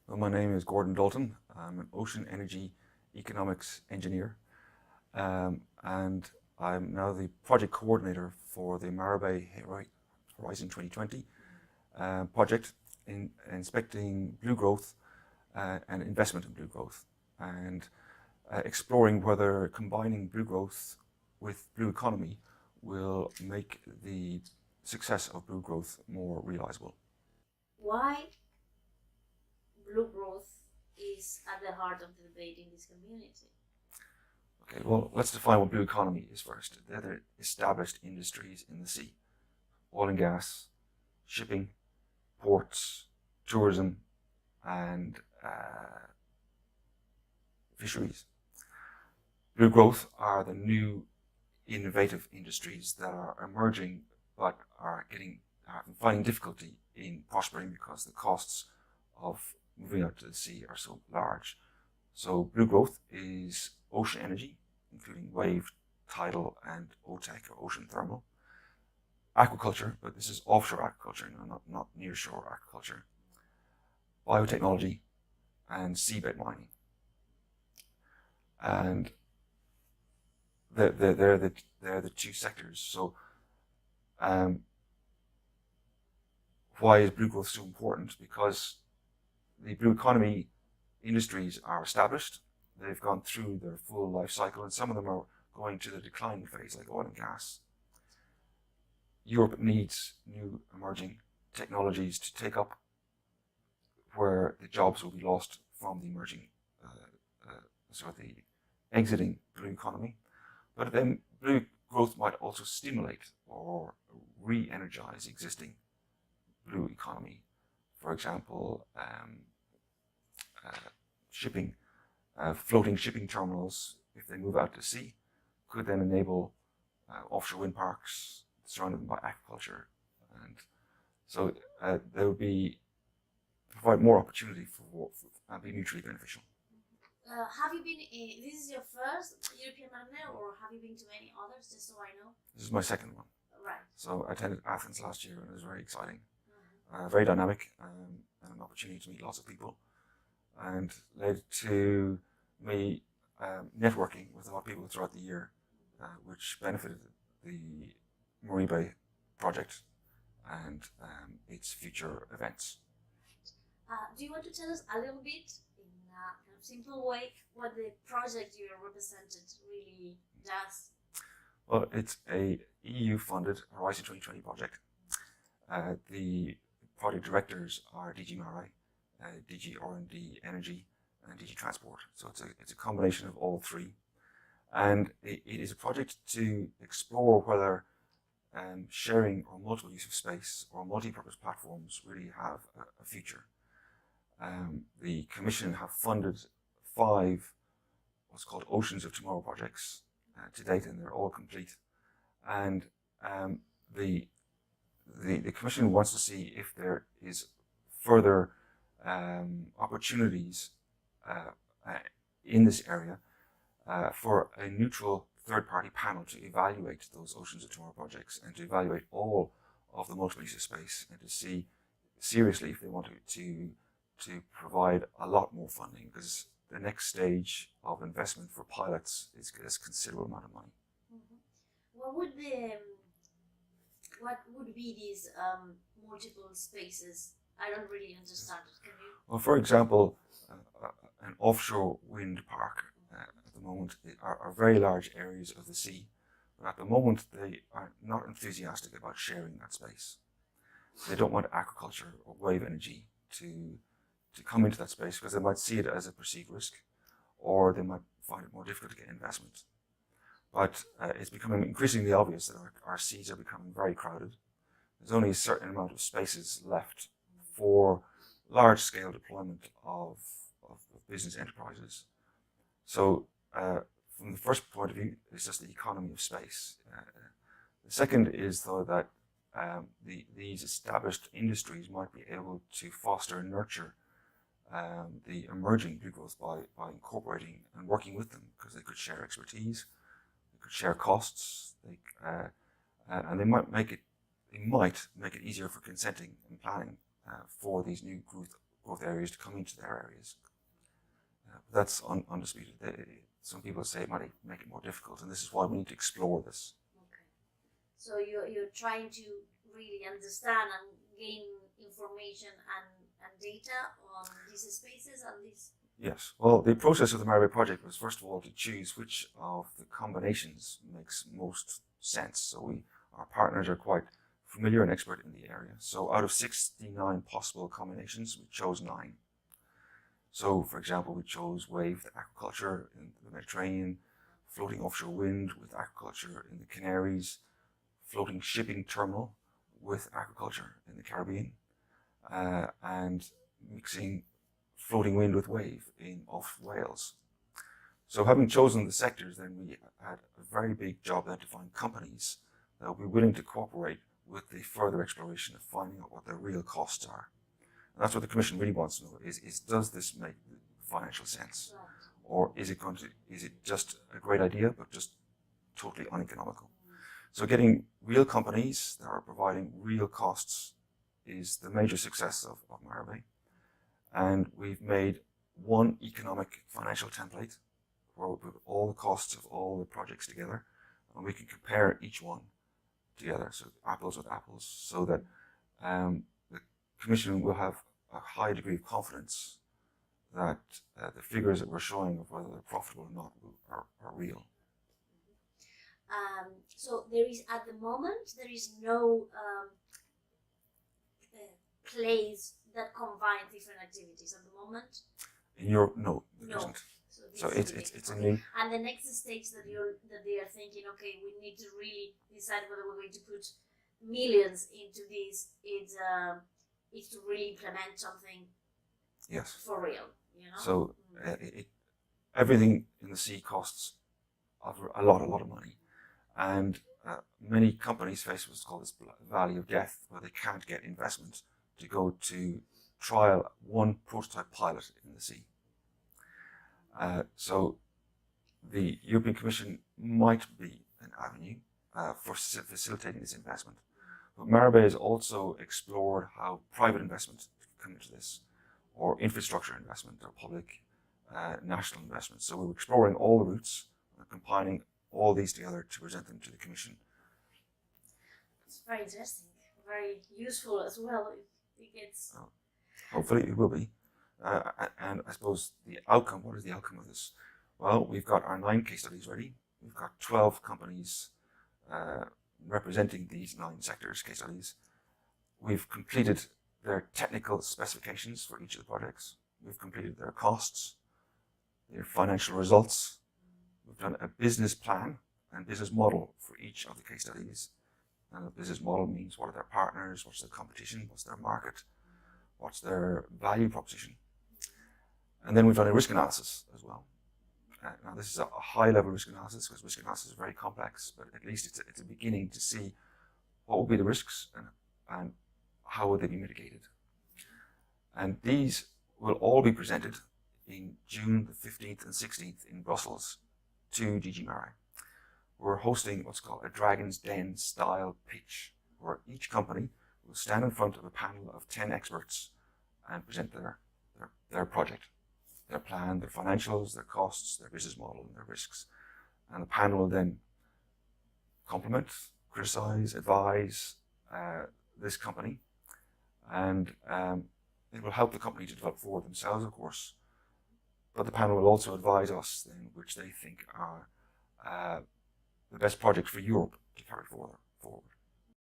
Well, my name is Gordon Dalton. I'm an ocean energy economics engineer, and I'm now the project coordinator for the Maribe Horizon 2020 project in inspecting blue growth and investment in blue growth, and exploring whether combining blue growth with blue economy will make the success of blue growth more realizable. Why blue growth is at the heart of the debate in this community. Okay, well, let's define what blue economy is first. They're the established industries in the sea: oil and gas, shipping, ports, tourism, and fisheries. Blue growth are the new innovative industries that are emerging but are finding difficulty in prospering because the costs of moving out to the sea are so large. So blue growth is ocean energy, including wave, tidal, and OTEC, or ocean thermal. Aquaculture, but this is offshore aquaculture, not nearshore aquaculture. Biotechnology, and seabed mining. And they're the two sectors. So why is blue growth so important? Because the blue economy industries are established. They've gone through their full life cycle, and some of them are going to the declining phase, like oil and gas. Europe needs new emerging technologies to take up where the jobs will be lost from the emerging, the exiting blue economy. But then blue growth might also stimulate or re-energize existing blue economy. For example, shipping, floating shipping terminals, if they move out to sea, could then enable offshore wind parks surrounded by aquaculture. And so there would be provide more opportunity for and be mutually beneficial. Have you been? This is your first European Magnet, or have you been to any others? Just so I know. This is my second one. Right. So I attended Athens last year, and it was very exciting, very dynamic, and an opportunity to meet lots of people, and led to me networking with a lot of people throughout the year, which benefited the Maribe project and its future events. Do you want to tell us a little bit, in a kind of simple way, what the project you represented really does? Well, it's a EU-funded Horizon 2020 project. The project directors are DG Maribe, DG R&D Energy, and DG Transport. So it's a combination of all three. And it is a project to explore whether sharing or multiple use of space or multi-purpose platforms really have a future. The Commission have funded 5 what's called Oceans of Tomorrow projects to date, and they're all complete. And the Commission wants to see if there is further opportunities in this area for a neutral third-party panel to evaluate those Oceans of Tomorrow projects and to evaluate all of the multiple use of space and to see seriously if they want to provide a lot more funding, because the next stage of investment for pilots is a considerable amount of money. What would be these multiple spaces? I don't really understand it. Can you? Well, for example, an offshore wind park at the moment are very large areas of the sea, but at the moment they are not enthusiastic about sharing that space. They don't want aquaculture or wave energy to come into that space because they might see it as a perceived risk, or they might find it more difficult to get investment. But it's becoming increasingly obvious that our seas are becoming very crowded. There's only a certain amount of spaces left for large-scale deployment of business enterprises. So from the first point of view, it's just the economy of space. The second is, though, that these established industries might be able to foster and nurture the emerging blue growth by incorporating and working with them, because they could share expertise, they could share costs, and they might make it easier for consenting and planning for these new growth areas to come into their areas. That's undisputed. Some people say it might make it more difficult, and this is why we need to explore this. Okay. So you're trying to really understand and gain information and data on these spaces and these. Yes. Well, the process of the Maribe project was first of all to choose which of the combinations makes most sense. So our partners are quite familiar and expert in the area. So out of 69 possible combinations, we chose 9. So, for example, we chose wave aquaculture in the Mediterranean, floating offshore wind with aquaculture in the Canaries, floating shipping terminal with aquaculture in the Caribbean, and mixing floating wind with wave off Wales. So having chosen the sectors, then we had a very big job identifying companies that would be willing to cooperate with the further exploration of finding out what their real costs are. And that's what the Commission really wants to know is does this make financial sense? Right. Or is it just a great idea, but just totally uneconomical? So getting real companies that are providing real costs is the major success of Maribe. And we've made one economic financial template where we put all the costs of all the projects together, and we can compare each one together, so apples with apples, so that the Commission will have a high degree of confidence that the figures that we're showing of whether they're profitable or not are real. So there is, at the moment, there is no place that combines different activities at the moment. In Europe, no, there No. isn't. So So it's a new. And the next stage that they are thinking, okay, we need to really decide whether we're going to put millions into this. It's to really implement something. Yes. For real, you know. So everything in the sea costs a lot of money, and many companies face what's called this valley of death, where they can't get investment to go to trial one prototype pilot in the sea. So the European Commission might be an avenue for facilitating this investment. But Maribe has also explored how private investment can come into this, or infrastructure investment, or public national investment. So we're exploring all the routes and combining all these together to present them to the Commission. It's very interesting, very useful as well. It gets. Hopefully it will be. And I suppose the outcome, what is the outcome of this? Well, we've got our 9 case studies ready. We've got 12 companies representing these 9 sectors case studies. We've completed their technical specifications for each of the projects. We've completed their costs, their financial results. We've done a business plan and business model for each of the case studies. And the business model means what are their partners, what's their competition, what's their market, what's their value proposition. And then we've done a risk analysis as well. Now this is a high level risk analysis, because risk analysis is very complex, but at least it's a beginning to see what will be the risks and how would they be mitigated. And these will all be presented in June the 15th and 16th in Brussels to DG Mare. We're hosting what's called a Dragon's Den style pitch, where each company will stand in front of a panel of 10 experts and present their project, their plan, their financials, their costs, their business model, and their risks. And the panel will then compliment, criticize, advise this company, and it will help the company to develop forward themselves, of course. But the panel will also advise us then which they think are the best project for Europe to carry forward.